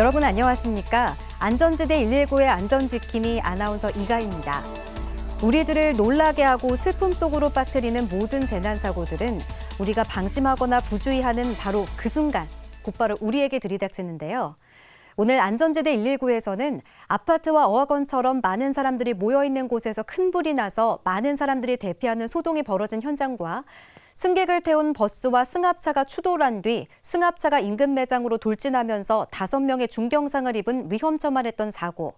여러분 안녕하십니까? 안전지대 119의 안전지킴이 아나운서 이가희입니다. 우리들을 놀라게 하고 슬픔 속으로 빠뜨리는 모든 재난사고들은 우리가 방심하거나 부주의하는 바로 그 순간 곧바로 우리에게 들이닥치는데요. 오늘 안전지대 119에서는 아파트와 어학원처럼 많은 사람들이 모여있는 곳에서 큰 불이 나서 많은 사람들이 대피하는 소동이 벌어진 현장과 승객을 태운 버스와 승합차가 추돌한 뒤 승합차가 인근 매장으로 돌진하면서 5명의 중경상을 입은 위험천만했던 사고,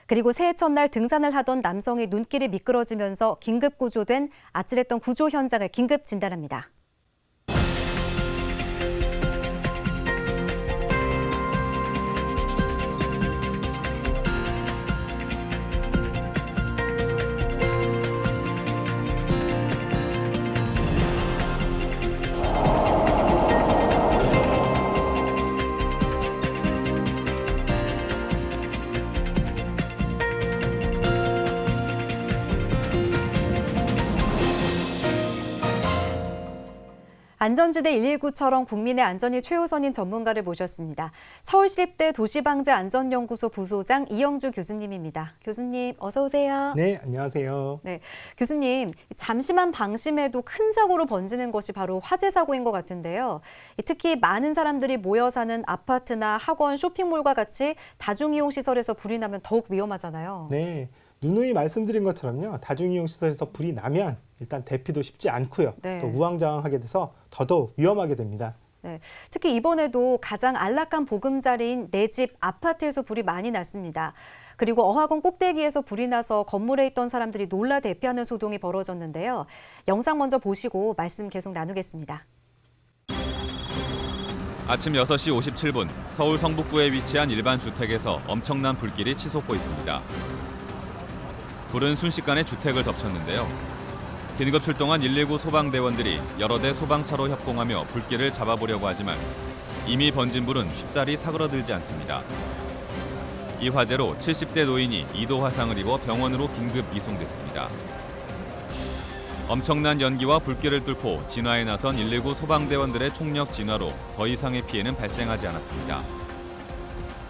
그리고 새해 첫날 등산을 하던 남성의 눈길이 미끄러지면서 긴급 구조된 아찔했던 구조 현장을 긴급 진단합니다. 안전지대 119처럼 국민의 안전이 최우선인 전문가를 모셨습니다. 서울시립대 도시방재안전연구소 부소장 이영주 교수님입니다. 교수님 어서 오세요. 네, 안녕하세요. 네, 교수님 잠시만 방심해도 큰 사고로 번지는 것이 바로 화재 사고인 것 같은데요. 특히 많은 사람들이 모여 사는 아파트나 학원, 쇼핑몰과 같이 다중이용시설에서 불이 나면 더욱 위험하잖아요. 네, 누누이 말씀드린 것처럼요. 다중이용시설에서 불이 나면 일단 대피도 쉽지 않고요. 네. 또 우왕좌왕하게 돼서 더더욱 위험하게 됩니다. 네, 특히 이번에도 가장 안락한 보금자리인 내 집 아파트에서 불이 많이 났습니다. 그리고 어학원 꼭대기에서 불이 나서 건물에 있던 사람들이 놀라 대피하는 소동이 벌어졌는데요. 영상 먼저 보시고 말씀 계속 나누겠습니다. 아침 6시 57분 서울 성북구에 위치한 일반 주택에서 엄청난 불길이 치솟고 있습니다. 불은 순식간에 주택을 덮쳤는데요. 긴급 출동한 119 소방대원들이 여러 대 소방차로 협공하며 불길을 잡아보려고 하지만 이미 번진 불은 쉽사리 사그러들지 않습니다. 이 화재로 70대 노인이 2도 화상을 입어 병원으로 긴급 이송됐습니다. 엄청난 연기와 불길을 뚫고 진화에 나선 119 소방대원들의 총력 진화로 더 이상의 피해는 발생하지 않았습니다.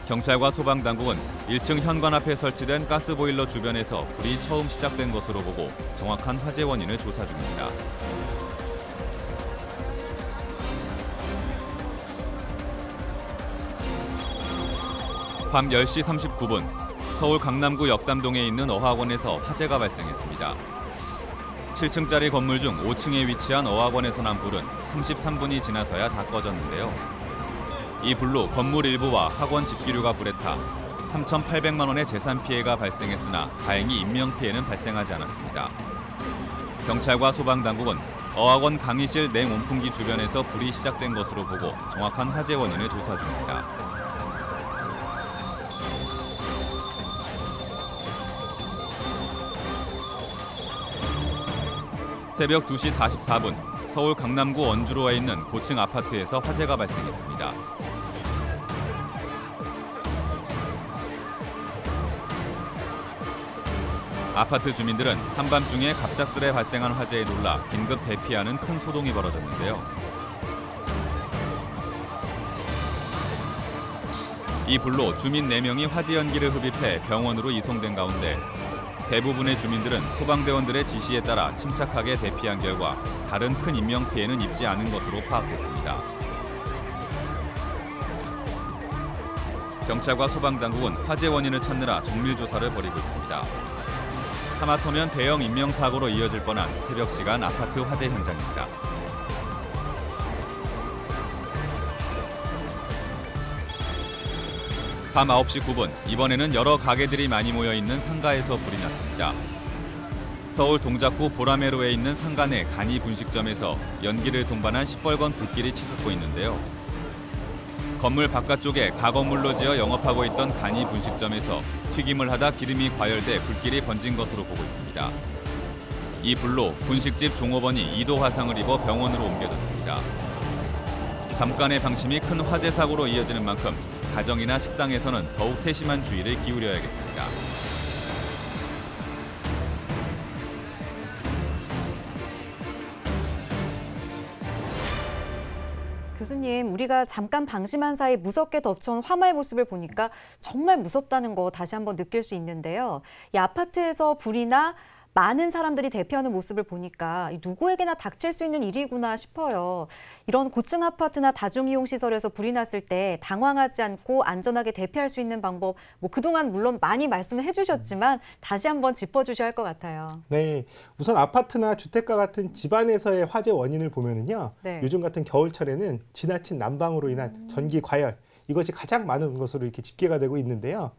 경찰과 소방당국은 1층 현관 앞에 설치된 가스보일러 주변에서 불이 처음 시작된 것으로 보고 정확한 화재 원인을 조사 중입니다. 밤 10시 39분 서울 강남구 역삼동에 있는 어학원에서 화재가 발생했습니다. 7층짜리 건물 중 5층에 위치한 어학원에서 난 불은 33분이 지나서야 다 꺼졌는데요. 이 불로 건물 일부와 학원 집기류가 불에 타 3,800만 원의 재산 피해가 발생했으나 다행히 인명 피해는 발생하지 않았습니다. 경찰과 소방당국은 어학원 강의실 냉온풍기 주변에서 불이 시작된 것으로 보고 정확한 화재 원인을 조사 중입니다. 새벽 2시 44분 서울 강남구 원주로에 있는 고층 아파트에서 화재가 발생했습니다. 아파트 주민들은 한밤중에 갑작스레 발생한 화재에 놀라 긴급 대피하는 큰 소동이 벌어졌는데요. 이 불로 주민 4명이 화재 연기를 흡입해 병원으로 이송된 가운데 대부분의 주민들은 소방대원들의 지시에 따라 침착하게 대피한 결과 다른 큰 인명 피해는 입지 않은 것으로 파악됐습니다. 경찰과 소방당국은 화재 원인을 찾느라 정밀 조사를 벌이고 있습니다. 하마터면 대형 인명사고로 이어질 뻔한 새벽 시간 아파트 화재 현장입니다. 밤 9시 9분 이번에는 여러 가게들이 많이 모여있는 상가에서 불이 났습니다. 서울 동작구 보라매로에 있는 상가 내 간이 분식점에서 연기를 동반한 시뻘건 불길이 치솟고 있는데요. 건물 바깥쪽에 가건물로 지어 영업하고 있던 간이 분식점에서 튀김을 하다 기름이 과열돼 불길이 번진 것으로 보고 있습니다. 이 불로 분식집 종업원이 2도 화상을 입어 병원으로 옮겨졌습니다. 잠깐의 방심이 큰 화재 사고로 이어지는 만큼 가정이나 식당에서는 더욱 세심한 주의를 기울여야겠습니다. 교수님, 우리가 잠깐 방심한 사이 무섭게 덮쳐온 화마의 모습을 보니까 정말 무섭다는 거 다시 한번 느낄 수 있는데요. 이 아파트에서 불이나 많은 사람들이 대피하는 모습을 보니까 누구에게나 닥칠 수 있는 일이구나 싶어요. 이런 고층 아파트나 다중이용시설에서 불이 났을 때 당황하지 않고 안전하게 대피할 수 있는 방법, 그동안 물론 많이 말씀을 해주셨지만 다시 한번 짚어주셔야 할 것 같아요. 네, 우선 아파트나 주택가 같은 집안에서의 화재 원인을 보면은요. 네. 요즘 같은 겨울철에는 지나친 난방으로 인한 전기 과열, 이것이 가장 많은 것으로 이렇게 집계가 되고 있는데요.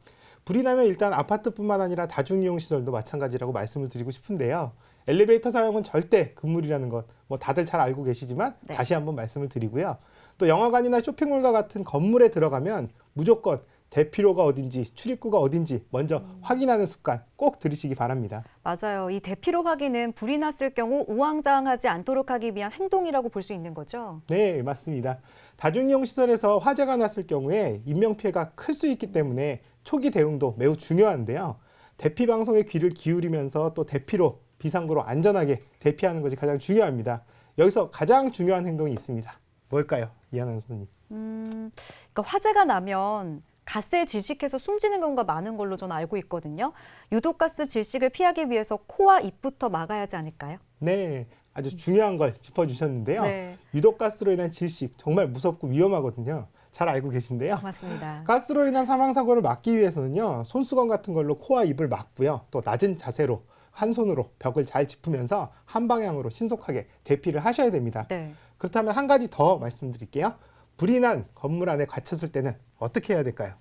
불이 나면 일단 아파트뿐만 아니라 다중이용시설도 마찬가지라고 말씀을 드리고 싶은데요. 엘리베이터 사용은 절대 금물이라는 것 다들 잘 알고 계시지만 네. 다시 한번 말씀을 드리고요. 또 영화관이나 쇼핑몰과 같은 건물에 들어가면 무조건 대피로가 어딘지 출입구가 어딘지 먼저 확인하는 습관 꼭 들이시기 바랍니다. 맞아요. 이 대피로 확인은 불이 났을 경우 우왕좌왕하지 않도록 하기 위한 행동이라고 볼 수 있는 거죠? 네, 맞습니다. 다중이용시설에서 화재가 났을 경우에 인명피해가 클 수 있기 때문에 초기 대응도 매우 중요한데요. 대피 방송에 귀를 기울이면서 또 대피로, 비상구로 안전하게 대피하는 것이 가장 중요합니다. 여기서 가장 중요한 행동이 있습니다. 뭘까요? 이하나 선생님. 그러니까 화재가 나면 가스에 질식해서 숨지는 경우가 많은 걸로 저는 알고 있거든요. 유독가스 질식을 피하기 위해서 코와 입부터 막아야 하지 않을까요? 네, 아주 중요한 걸 짚어주셨는데요. 네. 유독가스로 인한 질식 정말 무섭고 위험하거든요. 잘 알고 계신데요. 맞습니다. 가스로 인한 사망사고를 막기 위해서는요. 손수건 같은 걸로 코와 입을 막고요. 또 낮은 자세로 한 손으로 벽을 잘 짚으면서 한 방향으로 신속하게 대피를 하셔야 됩니다. 네. 그렇다면 한 가지 더 말씀드릴게요. 불이 난 건물 안에 갇혔을 때는 어떻게 해야 될까요?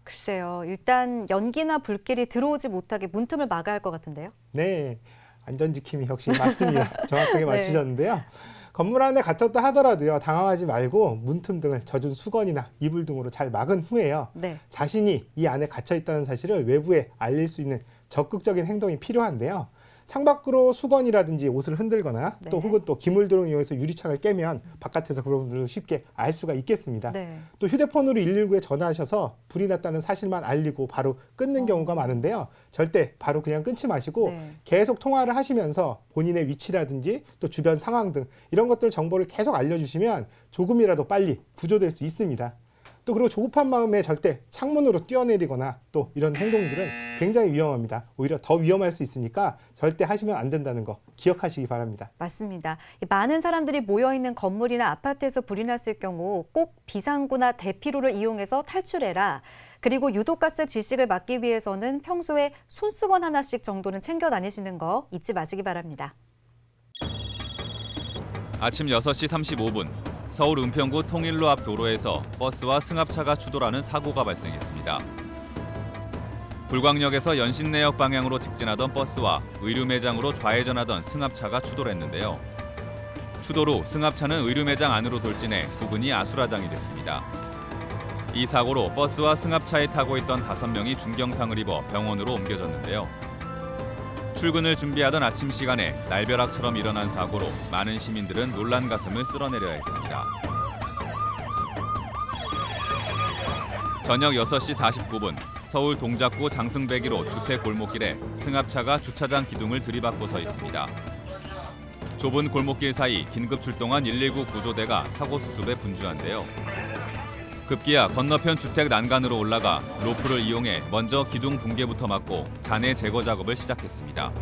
글쎄요. 일단 연기나 불길이 들어오지 못하게 문틈을 막아야 할 것 같은데요. 네, 안전지킴이 역시 맞습니다. 정확하게 네. 맞추셨는데요. 건물 안에 갇혔다 하더라도요. 당황하지 말고 문틈 등을 젖은 수건이나 이불 등으로 잘 막은 후에요. 네. 자신이 이 안에 갇혀 있다는 사실을 외부에 알릴 수 있는 적극적인 행동이 필요한데요. 창밖으로 수건이라든지 옷을 흔들거나 네. 또 혹은 또 기물들을 이용해서 유리창을 깨면 바깥에서 그런 분들을 쉽게 알 수가 있겠습니다. 네. 또 휴대폰으로 119에 전화하셔서 불이 났다는 사실만 알리고 바로 끊는 경우가 많은데요. 절대 바로 그냥 끊지 마시고 네. 계속 통화를 하시면서 본인의 위치라든지 또 주변 상황 등 이런 것들 정보를 계속 알려주시면 조금이라도 빨리 구조될 수 있습니다. 또 그리고 조급한 마음에 절대 창문으로 뛰어내리거나 또 이런 행동들은 굉장히 위험합니다. 오히려 더 위험할 수 있으니까 절대 하시면 안 된다는 거 기억하시기 바랍니다. 맞습니다. 많은 사람들이 모여있는 건물이나 아파트에서 불이 났을 경우 꼭 비상구나 대피로를 이용해서 탈출해라. 그리고 유독가스 질식을 막기 위해서는 평소에 손수건 하나씩 정도는 챙겨 다니시는 거 잊지 마시기 바랍니다. 아침 6시 35분 서울 은평구 통일로 앞 도로에서 버스와 승합차가 추돌하는 사고가 발생했습니다. 불광역에서 연신내역 방향으로 직진하던 버스와 의류 매장으로 좌회전하던 승합차가 추돌했는데요. 추돌 후 승합차는 의류 매장 안으로 돌진해 부근이 아수라장이 됐습니다. 이 사고로 버스와 승합차에 타고 있던 5명이 중경상을 입어 병원으로 옮겨졌는데요. 출근을 준비하던 아침 시간에 날벼락처럼 일어난 사고로 많은 시민들은 놀란 가슴을 쓸어내려야 했습니다. 저녁 6시 49분 서울 동작구 장승배기로 주택 골목길에 승합차가 주차장 기둥을 들이받고 서 있습니다. 좁은 골목길 사이 긴급 출동한 119 구조대가 사고 수습에 분주한데요. 급기야 건너편 주택 난간으로 올라가 로프를 이용해 먼저 기둥 붕괴부터 막고 잔해 제거 작업을 시작했습니다.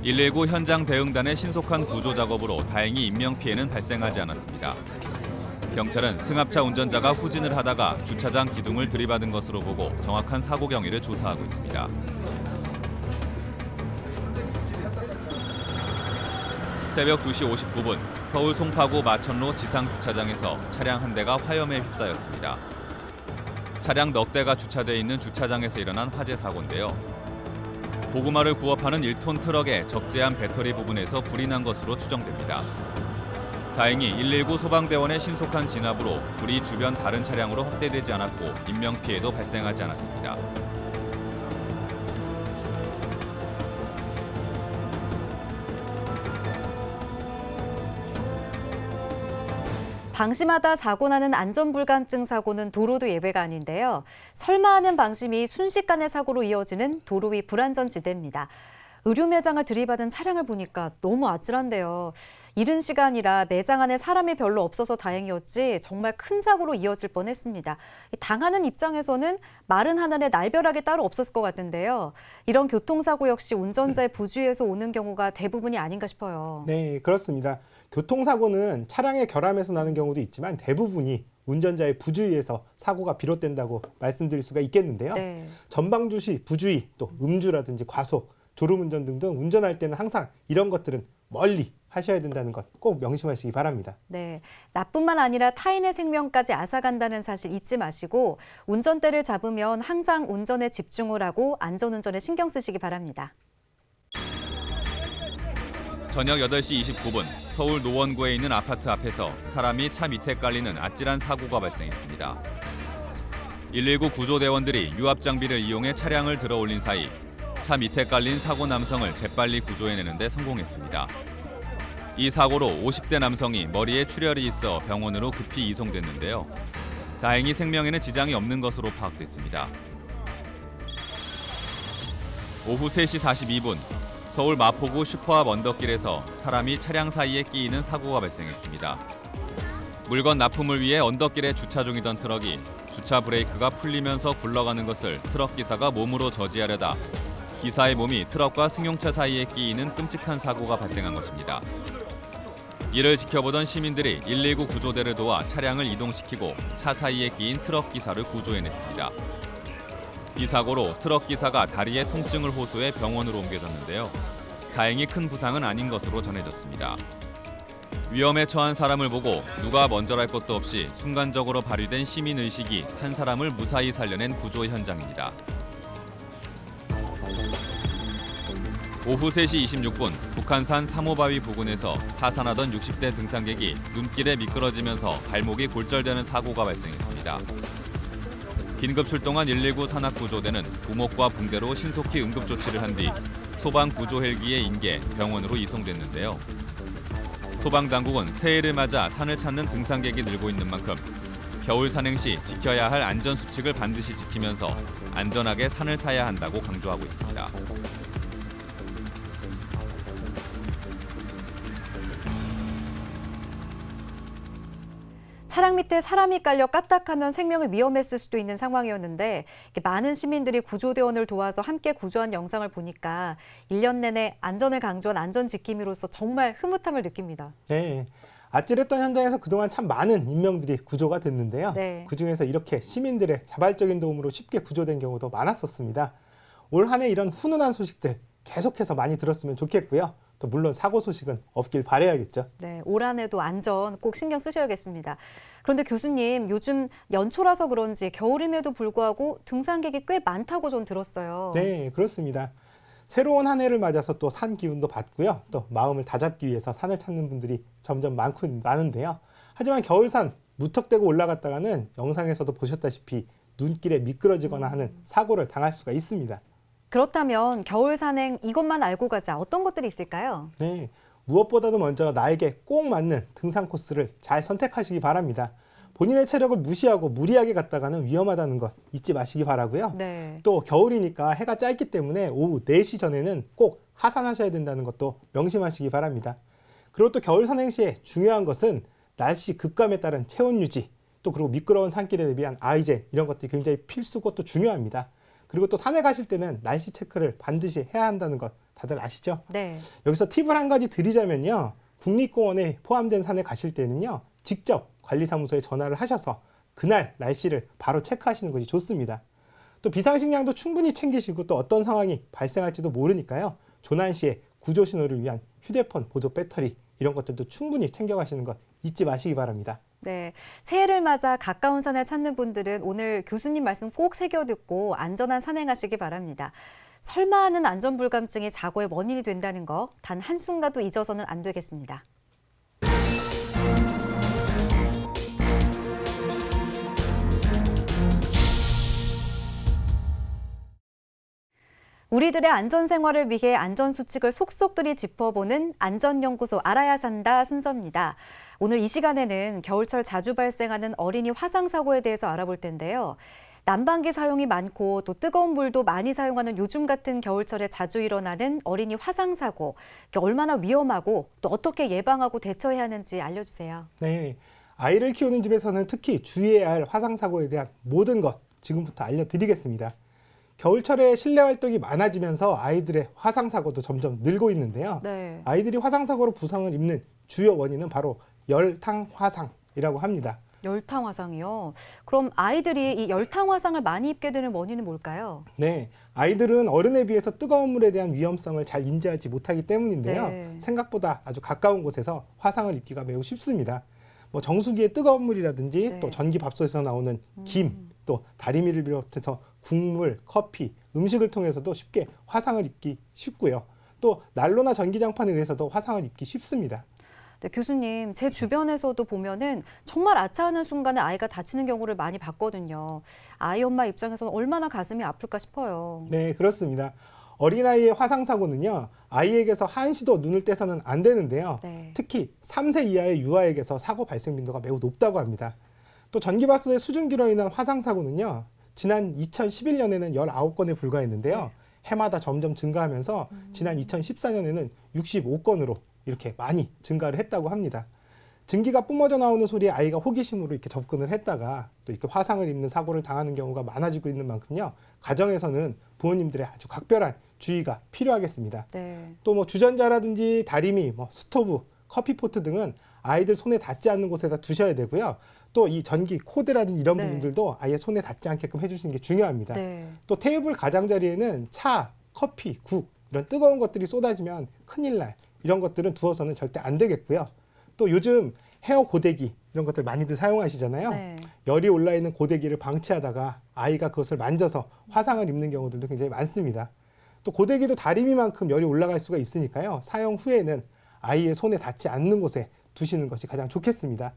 119 현장 대응단의 신속한 구조 작업으로 다행히 인명피해는 발생하지 않았습니다. 경찰은 승합차 운전자가 후진을 하다가 주차장 기둥을 들이받은 것으로 보고 정확한 사고 경위를 조사하고 있습니다. 새벽 2시 59분 서울 송파구 마천로 지상주차장에서 차량 한 대가 화염에 휩싸였습니다. 차량 넉 대가 주차돼 있는 주차장에서 일어난 화재 사고인데요. 고구마를 구워 파는 1톤 트럭의 적재한 배터리 부분에서 불이 난 것으로 추정됩니다. 다행히 119 소방대원의 신속한 진압으로 불이 주변 다른 차량으로 확대되지 않았고 인명피해도 발생하지 않았습니다. 방심하다 사고 나는 안전불감증 사고는 도로도 예외가 아닌데요. 설마 하는 방심이 순식간의 사고로 이어지는 도로 위 불안전지대입니다. 의류 매장을 들이받은 차량을 보니까 너무 아찔한데요. 이른 시간이라 매장 안에 사람이 별로 없어서 다행이었지 정말 큰 사고로 이어질 뻔했습니다. 당하는 입장에서는 마른 하늘에 날벼락이 따로 없었을 것 같은데요. 이런 교통사고 역시 운전자의 부주의에서 오는 경우가 대부분이 아닌가 싶어요. 네, 그렇습니다. 교통사고는 차량의 결함에서 나는 경우도 있지만 대부분이 운전자의 부주의에서 사고가 비롯된다고 말씀드릴 수가 있겠는데요. 네. 전방주시, 부주의, 또 음주라든지 과속, 졸음운전 등등 운전할 때는 항상 이런 것들은 멀리 하셔야 된다는 것 꼭 명심하시기 바랍니다. 네, 나뿐만 아니라 타인의 생명까지 앗아간다는 사실 잊지 마시고 운전대를 잡으면 항상 운전에 집중을 하고 안전운전에 신경 쓰시기 바랍니다. 저녁 8시 29분 서울 노원구에 있는 아파트 앞에서 사람이 차 밑에 깔리는 아찔한 사고가 발생했습니다. 119 구조대원들이 유압 장비를 이용해 차량을 들어 올린 사이 차 밑에 깔린 사고 남성을 재빨리 구조해내는 데 성공했습니다. 이 사고로 50대 남성이 머리에 출혈이 있어 병원으로 급히 이송됐는데요. 다행히 생명에는 지장이 없는 것으로 파악됐습니다. 오후 3시 42분 서울 마포구 슈퍼합 언덕길에서 사람이 차량 사이에 끼이는 사고가 발생했습니다. 물건 납품을 위해 언덕길에 주차 중이던 트럭이 주차 브레이크가 풀리면서 굴러가는 것을 트럭 기사가 몸으로 저지하려다 기사의 몸이 트럭과 승용차 사이에 끼이는 끔찍한 사고가 발생한 것입니다. 이를 지켜보던 시민들이 119 구조대를 도와 차량을 이동시키고 차 사이에 끼인 트럭 기사를 구조해냈습니다. 이 사고로 트럭 기사가 다리에 통증을 호소해 병원으로 옮겨졌는데요. 다행히 큰 부상은 아닌 것으로 전해졌습니다. 위험에 처한 사람을 보고 누가 먼저랄 것도 없이 순간적으로 발휘된 시민의식이 한 사람을 무사히 살려낸 구조 현장입니다. 오후 3시 26분 북한산 삼호바위 부근에서 하산하던 60대 등산객이 눈길에 미끄러지면서 발목이 골절되는 사고가 발생했습니다. 긴급 출동한 119 산악구조대는 부목과 붕대로 신속히 응급조치를 한 뒤 소방구조 헬기에 인계 병원으로 이송됐는데요. 소방당국은 새해를 맞아 산을 찾는 등산객이 늘고 있는 만큼 겨울 산행 시 지켜야 할 안전수칙을 반드시 지키면서 안전하게 산을 타야 한다고 강조하고 있습니다. 차량 밑에 사람이 깔려 까딱하면 생명이 위험했을 수도 있는 상황이었는데 많은 시민들이 구조대원을 도와서 함께 구조한 영상을 보니까 1년 내내 안전을 강조한 안전지킴이로서 정말 흐뭇함을 느낍니다. 네, 아찔했던 현장에서 그동안 참 많은 인명들이 구조가 됐는데요. 네. 그중에서 이렇게 시민들의 자발적인 도움으로 쉽게 구조된 경우도 많았었습니다. 올 한 해 이런 훈훈한 소식들 계속해서 많이 들었으면 좋겠고요. 또 물론 사고 소식은 없길 바라야겠죠. 네, 올 한 해도 안전 꼭 신경 쓰셔야겠습니다. 그런데 교수님, 요즘 연초라서 그런지 겨울임에도 불구하고 등산객이 꽤 많다고 전 들었어요. 네, 그렇습니다. 새로운 한 해를 맞아서 또 산 기운도 받고요. 또 마음을 다잡기 위해서 산을 찾는 분들이 점점 많은데요. 하지만 겨울산 무턱대고 올라갔다가는 영상에서도 보셨다시피 눈길에 미끄러지거나 하는 사고를 당할 수가 있습니다. 그렇다면 겨울 산행 이것만 알고 가자. 어떤 것들이 있을까요? 네, 무엇보다도 먼저 나에게 꼭 맞는 등산 코스를 잘 선택하시기 바랍니다. 본인의 체력을 무시하고 무리하게 갔다가는 위험하다는 것 잊지 마시기 바라고요. 네. 또 겨울이니까 해가 짧기 때문에 오후 4시 전에는 꼭 하산하셔야 된다는 것도 명심하시기 바랍니다. 그리고 또 겨울 산행 시에 중요한 것은 날씨 급감에 따른 체온 유지, 또 그리고 미끄러운 산길에 대비한 아이젠 이런 것들이 굉장히 필수고 또 중요합니다. 그리고 또 산에 가실 때는 날씨 체크를 반드시 해야 한다는 것 다들 아시죠? 네. 여기서 팁을 한 가지 드리자면요. 국립공원에 포함된 산에 가실 때는요. 직접 관리사무소에 전화를 하셔서 그날 날씨를 바로 체크하시는 것이 좋습니다. 또 비상식량도 충분히 챙기시고 또 어떤 상황이 발생할지도 모르니까요. 조난 시에 구조 신호를 위한 휴대폰 보조 배터리 이런 것들도 충분히 챙겨가시는 것 잊지 마시기 바랍니다. 네, 새해를 맞아 가까운 산을 찾는 분들은 오늘 교수님 말씀 꼭 새겨 듣고 안전한 산행하시기 바랍니다. 설마 하는 안전불감증이 사고의 원인이 된다는 거 단 한순간도 잊어서는 안 되겠습니다. 우리들의 안전생활을 위해 안전수칙을 속속들이 짚어보는 안전연구소 알아야 산다 순서입니다. 오늘 이 시간에는 겨울철 자주 발생하는 어린이 화상사고에 대해서 알아볼 텐데요. 난방기 사용이 많고 또 뜨거운 물도 많이 사용하는 요즘 같은 겨울철에 자주 일어나는 어린이 화상 사고, 이게 얼마나 위험하고 또 어떻게 예방하고 대처해야 하는지 알려주세요. 네, 아이를 키우는 집에서는 특히 주의해야 할 화상 사고에 대한 모든 것 지금부터 알려드리겠습니다. 겨울철에 실내 활동이 많아지면서 아이들의 화상 사고도 점점 늘고 있는데요. 네. 아이들이 화상 사고로 부상을 입는 주요 원인은 바로 열탕 화상이라고 합니다. 열탕 화상이요. 그럼 아이들이 이 열탕 화상을 많이 입게 되는 원인은 뭘까요? 네, 아이들은 어른에 비해서 뜨거운 물에 대한 위험성을 잘 인지하지 못하기 때문인데요. 네. 생각보다 아주 가까운 곳에서 화상을 입기가 매우 쉽습니다. 뭐 정수기의 뜨거운 물이라든지 네. 또 전기밥솥에서 나오는 김, 또 다리미를 비롯해서 국물, 커피, 음식을 통해서도 쉽게 화상을 입기 쉽고요. 또 난로나 전기장판에 의해서도 화상을 입기 쉽습니다. 네, 교수님, 제 주변에서도 보면은 정말 아차하는 순간에 아이가 다치는 경우를 많이 봤거든요. 아이 엄마 입장에서는 얼마나 가슴이 아플까 싶어요. 네, 그렇습니다. 어린아이의 화상 사고는요, 아이에게서 한시도 눈을 떼서는 안 되는데요. 네. 특히 3세 이하의 유아에게서 사고 발생 빈도가 매우 높다고 합니다. 또 전기밥솥의 수증기로 인한 화상 사고는요, 지난 2011년에는 19건에 불과했는데요. 해마다 점점 증가하면서 지난 2014년에는 65건으로 이렇게 많이 증가를 했다고 합니다. 증기가 뿜어져 나오는 소리에 아이가 호기심으로 이렇게 접근을 했다가 또 이렇게 화상을 입는 사고를 당하는 경우가 많아지고 있는 만큼요. 가정에서는 부모님들의 아주 각별한 주의가 필요하겠습니다. 네. 또 뭐 주전자라든지 다리미, 뭐 스토브, 커피포트 등은 아이들 손에 닿지 않는 곳에다 두셔야 되고요. 또 이 전기 코드라든지 이런 네. 부분들도 아예 손에 닿지 않게끔 해주시는 게 중요합니다. 네. 또 테이블 가장자리에는 차, 커피, 국 이런 뜨거운 것들이 쏟아지면 큰일 날 이런 것들은 두어서는 절대 안 되겠고요. 또 요즘 헤어 고데기 이런 것들 많이들 사용하시잖아요. 네. 열이 올라 있는 고데기를 방치하다가 아이가 그것을 만져서 화상을 입는 경우들도 굉장히 많습니다. 또 고데기도 다리미만큼 열이 올라갈 수가 있으니까요. 사용 후에는 아이의 손에 닿지 않는 곳에 두시는 것이 가장 좋겠습니다.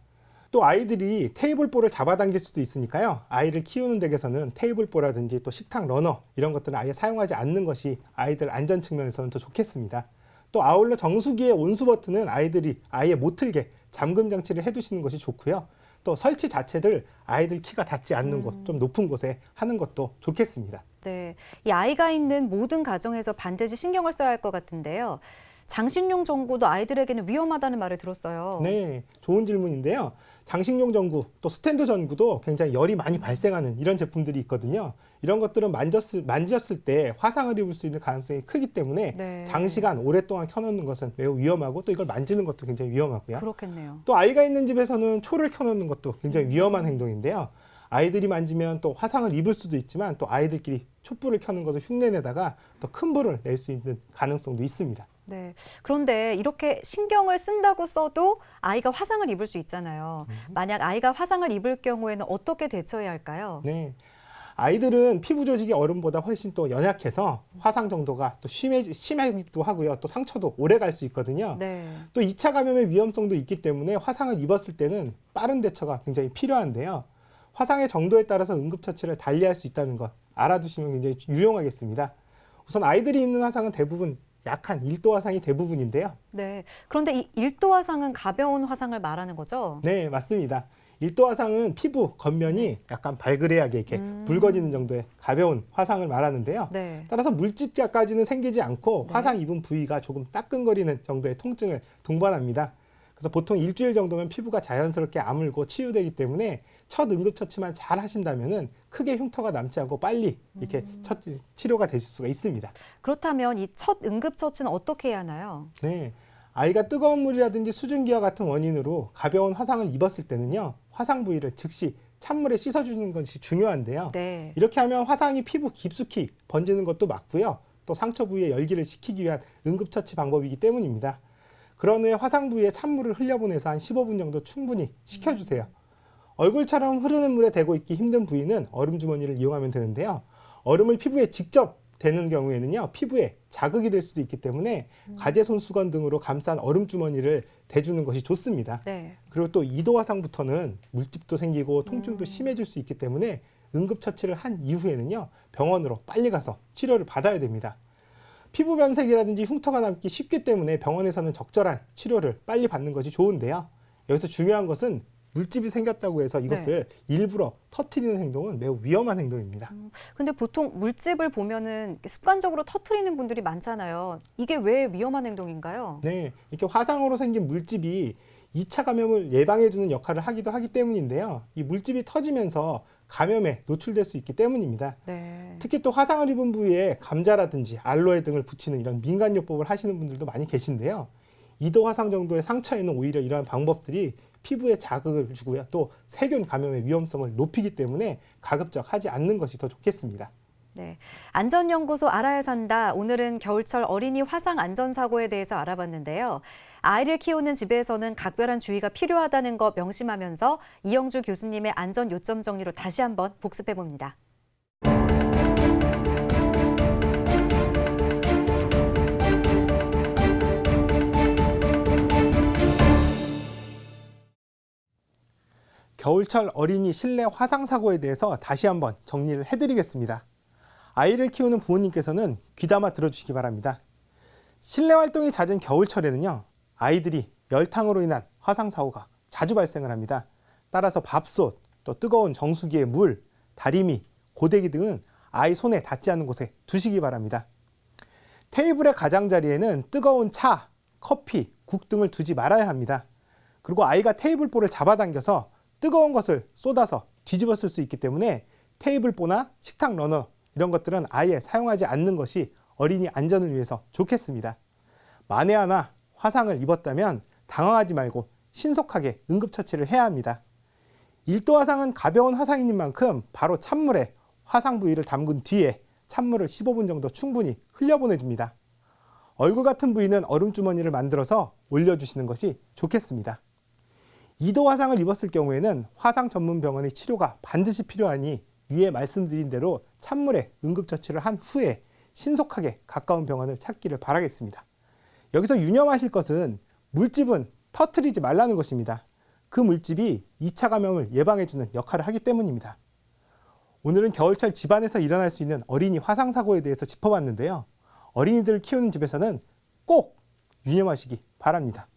또 아이들이 테이블보를 잡아당길 수도 있으니까요. 아이를 키우는 댁에서는 테이블보라든지 또 식탁 러너 이런 것들은 아예 사용하지 않는 것이 아이들 안전 측면에서는 더 좋겠습니다. 또 아울러 정수기의 온수 버튼은 아이들이 아예 못 틀게 잠금 장치를 해두시는 것이 좋고요. 또 설치 자체를 아이들 키가 닿지 않는 곳, 좀 높은 곳에 하는 것도 좋겠습니다. 네. 이 아이가 있는 모든 가정에서 반드시 신경을 써야 할 것 같은데요. 장식용 전구도 아이들에게는 위험하다는 말을 들었어요. 네, 좋은 질문인데요. 장식용 전구, 또 스탠드 전구도 굉장히 열이 많이 발생하는 이런 제품들이 있거든요. 이런 것들은 만졌을 때 화상을 입을 수 있는 가능성이 크기 때문에 네. 장시간 오랫동안 켜놓는 것은 매우 위험하고 또 이걸 만지는 것도 굉장히 위험하고요. 그렇겠네요. 또 아이가 있는 집에서는 초를 켜놓는 것도 굉장히 위험한 행동인데요. 아이들이 만지면 또 화상을 입을 수도 있지만 또 아이들끼리 촛불을 켜는 것을 흉내내다가 더 큰 불을 낼 수 있는 가능성도 있습니다. 네. 그런데 이렇게 신경을 쓴다고 써도 아이가 화상을 입을 수 있잖아요. 만약 아이가 화상을 입을 경우에는 어떻게 대처해야 할까요? 네. 아이들은 피부 조직이 어른보다 훨씬 또 연약해서 화상 정도가 또 심하기도 하고요. 또 상처도 오래 갈 수 있거든요. 네. 또 2차 감염의 위험성도 있기 때문에 화상을 입었을 때는 빠른 대처가 굉장히 필요한데요. 화상의 정도에 따라서 응급처치를 달리할 수 있다는 것 알아두시면 굉장히 유용하겠습니다. 우선 아이들이 입는 화상은 대부분 약한 1도 화상이 대부분인데요. 네. 그런데 이 1도 화상은 가벼운 화상을 말하는 거죠? 네, 맞습니다. 1도 화상은 피부 겉면이 약간 발그레하게 이렇게 붉어지는 정도의 가벼운 화상을 말하는데요. 네. 따라서 물집까지는 생기지 않고 화상 입은 부위가 조금 따끔거리는 정도의 통증을 동반합니다. 그래서 보통 일주일 정도면 피부가 자연스럽게 아물고 치유되기 때문에 첫 응급처치만 잘 하신다면은 크게 흉터가 남지 않고 빨리 이렇게 첫 치료가 되실 수가 있습니다. 그렇다면 이 첫 응급처치는 어떻게 해야 하나요? 네. 아이가 뜨거운 물이라든지 수증기와 같은 원인으로 가벼운 화상을 입었을 때는요. 화상 부위를 즉시 찬물에 씻어주는 것이 중요한데요. 네. 이렇게 하면 화상이 피부 깊숙이 번지는 것도 막고요. 또 상처 부위의 열기를 식히기 위한 응급처치 방법이기 때문입니다. 그런 후에 화상 부위에 찬물을 흘려보내서 한 15분 정도 충분히 식혀주세요. 얼굴처럼 흐르는 물에 대고 있기 힘든 부위는 얼음 주머니를 이용하면 되는데요. 얼음을 피부에 직접 대는 경우에는요, 피부에 자극이 될 수도 있기 때문에 가제손 수건 등으로 감싼 얼음 주머니를 대주는 것이 좋습니다. 네. 그리고 또 2도 화상부터는 물집도 생기고 통증도 심해질 수 있기 때문에 응급처치를 한 이후에는요, 병원으로 빨리 가서 치료를 받아야 됩니다. 피부 변색이라든지 흉터가 남기 쉽기 때문에 병원에서는 적절한 치료를 빨리 받는 것이 좋은데요. 여기서 중요한 것은 물집이 생겼다고 해서 이것을 일부러 터트리는 행동은 매우 위험한 행동입니다. 근데 보통 물집을 보면은 습관적으로 터트리는 분들이 많잖아요. 이게 왜 위험한 행동인가요? 네, 이렇게 화상으로 생긴 물집이 2차 감염을 예방해주는 역할을 하기도 하기 때문인데요. 이 물집이 터지면서 감염에 노출될 수 있기 때문입니다. 네. 특히 또 화상을 입은 부위에 감자라든지 알로에 등을 붙이는 이런 민간요법을 하시는 분들도 많이 계신데요. 2도 화상 정도의 상처에는 오히려 이러한 방법들이 피부에 자극을 주고요. 또 세균 감염의 위험성을 높이기 때문에 가급적 하지 않는 것이 더 좋겠습니다. 네. 안전연구소 알아야 산다. 오늘은 겨울철 어린이 화상 안전사고에 대해서 알아봤는데요. 아이를 키우는 집에서는 각별한 주의가 필요하다는 거 명심하면서 이영주 교수님의 안전 요점 정리로 다시 한번 복습해 봅니다. 겨울철 어린이 실내 화상 사고에 대해서 다시 한번 정리를 해드리겠습니다. 아이를 키우는 부모님께서는 귀담아 들어주시기 바랍니다. 실내 활동이 잦은 겨울철에는요, 아이들이 열탕으로 인한 화상 사고가 자주 발생을 합니다. 따라서 밥솥, 또 뜨거운 정수기에 물, 다리미, 고데기 등은 아이 손에 닿지 않는 곳에 두시기 바랍니다. 테이블의 가장자리에는 뜨거운 차, 커피, 국 등을 두지 말아야 합니다. 그리고 아이가 테이블보를 잡아당겨서 뜨거운 것을 쏟아서 뒤집었을 수 있기 때문에 테이블보나 식탁 러너 이런 것들은 아예 사용하지 않는 것이 어린이 안전을 위해서 좋겠습니다. 만에 하나 화상을 입었다면 당황하지 말고 신속하게 응급처치를 해야 합니다. 1도 화상은 가벼운 화상인 만큼 바로 찬물에 화상 부위를 담근 뒤에 찬물을 15분 정도 충분히 흘려보내줍니다. 얼굴 같은 부위는 얼음주머니를 만들어서 올려주시는 것이 좋겠습니다. 2도 화상을 입었을 경우에는 화상 전문 병원의 치료가 반드시 필요하니 위에 말씀드린 대로 찬물에 응급처치를 한 후에 신속하게 가까운 병원을 찾기를 바라겠습니다. 여기서 유념하실 것은 물집은 터트리지 말라는 것입니다. 그 물집이 2차 감염을 예방해주는 역할을 하기 때문입니다. 오늘은 겨울철 집안에서 일어날 수 있는 어린이 화상 사고에 대해서 짚어봤는데요. 어린이들을 키우는 집에서는 꼭 유념하시기 바랍니다.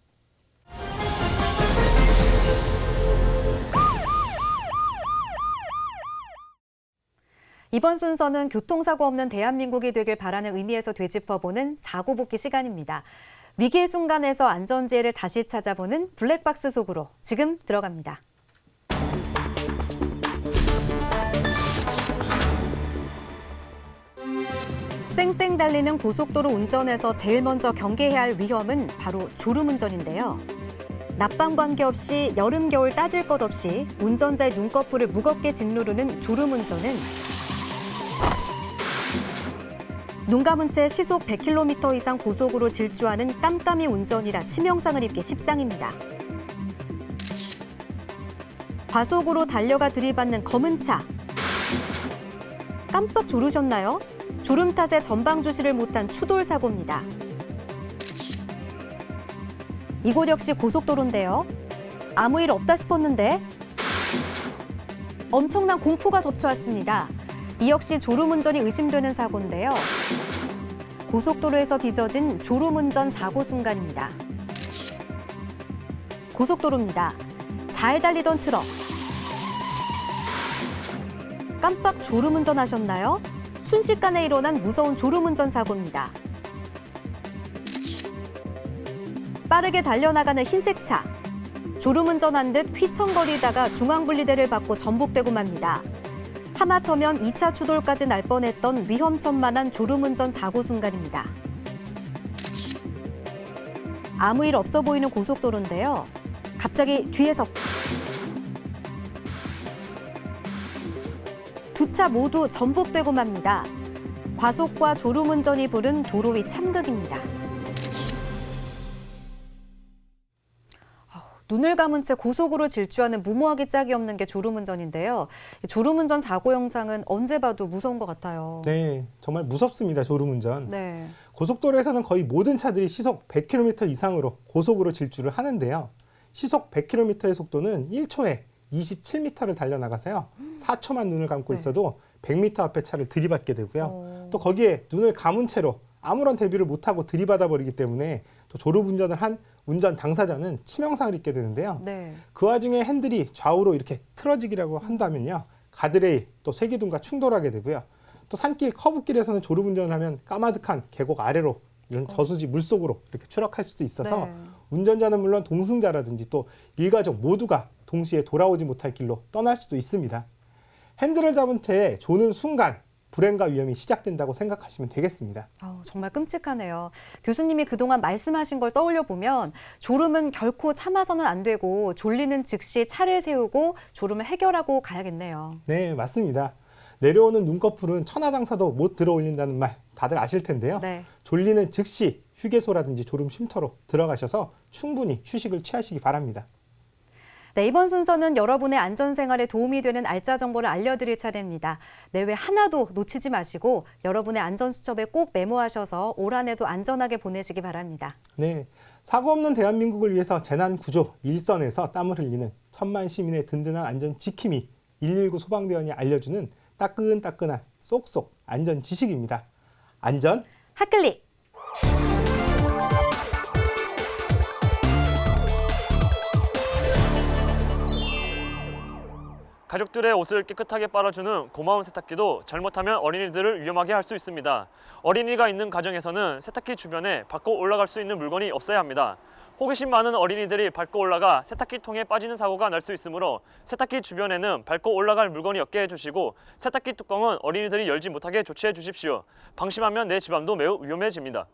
이번 순서는 교통사고 없는 대한민국이 되길 바라는 의미에서 되짚어보는 사고 복귀 시간입니다. 위기의 순간에서 안전지혜를 다시 찾아보는 블랙박스 속으로 지금 들어갑니다. 쌩쌩 달리는 고속도로 운전에서 제일 먼저 경계해야 할 위험은 바로 졸음운전인데요. 낮밤 관계없이 여름, 겨울 따질 것 없이 운전자의 눈꺼풀을 무겁게 짓누르는 졸음운전은 눈 감은 채 시속 100km 이상 고속으로 질주하는 깜깜이 운전이라 치명상을 입기 십상입니다. 과속으로 달려가 들이받는 검은 차. 깜빡 졸으셨나요? 졸음 탓에 전방 주시를 못한 추돌 사고입니다. 이곳 역시 고속도로인데요. 아무 일 없다 싶었는데 엄청난 공포가 덮쳐왔습니다. 이 역시 졸음운전이 의심되는 사고인데요. 고속도로에서 빚어진 졸음운전 사고 순간입니다. 고속도로입니다. 잘 달리던 트럭. 깜빡 졸음운전 하셨나요? 순식간에 일어난 무서운 졸음운전 사고입니다. 빠르게 달려나가는 흰색 차. 졸음운전한 듯 휘청거리다가 중앙분리대를 받고 전복되고 맙니다. 하마터면 2차 추돌까지 날 뻔했던 위험천만한 졸음운전 사고 순간입니다. 아무 일 없어 보이는 고속도로인데요. 갑자기 뒤에서 두 차 모두 전복되고 맙니다. 과속과 졸음운전이 부른 도로 위 참극입니다. 눈을 감은 채 고속으로 질주하는 무모하기 짝이 없는 게 졸음운전인데요. 졸음운전 사고 영상은 언제 봐도 무서운 것 같아요. 네, 정말 무섭습니다. 졸음운전. 네. 고속도로에서는 거의 모든 차들이 시속 100km 이상으로 고속으로 질주를 하는데요. 시속 100km의 속도는 1초에 27m를 달려나가서요. 4초만 눈을 감고 있어도 100m 앞에 차를 들이받게 되고요. 또 거기에 눈을 감은 채로 아무런 대비를 못하고 들이받아 버리기 때문에 또 졸음운전을 한 운전 당사자는 치명상을 입게 되는데요. 네. 그 와중에 핸들이 좌우로 이렇게 틀어지기라고 한다면요. 가드레일 또 세기둥과 충돌하게 되고요. 또 산길 커브길에서는 졸음운전을 하면 까마득한 계곡 아래로 이런 저수지 물속으로 이렇게 추락할 수도 있어서 네. 운전자는 물론 동승자라든지 또 일가족 모두가 동시에 돌아오지 못할 길로 떠날 수도 있습니다. 핸들을 잡은 채 조는 순간 불행과 위험이 시작된다고 생각하시면 되겠습니다. 정말 끔찍하네요. 교수님이 그동안 말씀하신 걸 떠올려 보면 졸음은 결코 참아서는 안 되고 졸리는 즉시 차를 세우고 졸음을 해결하고 가야겠네요. 네, 맞습니다. 내려오는 눈꺼풀은 천하장사도 못 들어올린다는 말 다들 아실 텐데요. 네. 졸리는 즉시 휴게소라든지 졸음 쉼터로 들어가셔서 충분히 휴식을 취하시기 바랍니다. 네, 이번 순서는 여러분의 안전생활에 도움이 되는 알짜 정보를 알려드릴 차례입니다. 내외 하나도 놓치지 마시고 여러분의 안전수첩에 꼭 메모하셔서 올 한 해도 안전하게 보내시기 바랍니다. 네, 사고 없는 대한민국을 위해서 재난구조 일선에서 땀을 흘리는 천만 시민의 든든한 안전 지킴이 119 소방대원이 알려주는 따끈따끈한 쏙쏙 안전 지식입니다. 안전 핫클릭! 가족들의 옷을 깨끗하게 빨아주는 고마운 세탁기도 잘못하면 어린이들을 위험하게 할 수 있습니다. 어린이가 있는 가정에서는 세탁기 주변에 밟고 올라갈 수 있는 물건이 없어야 합니다. 호기심 많은 어린이들이 밟고 올라가 세탁기 통에 빠지는 사고가 날 수 있으므로 세탁기 주변에는 밟고 올라갈 물건이 없게 해주시고 세탁기 뚜껑은 어린이들이 열지 못하게 조치해 주십시오. 방심하면 내 집안도 매우 위험해집니다.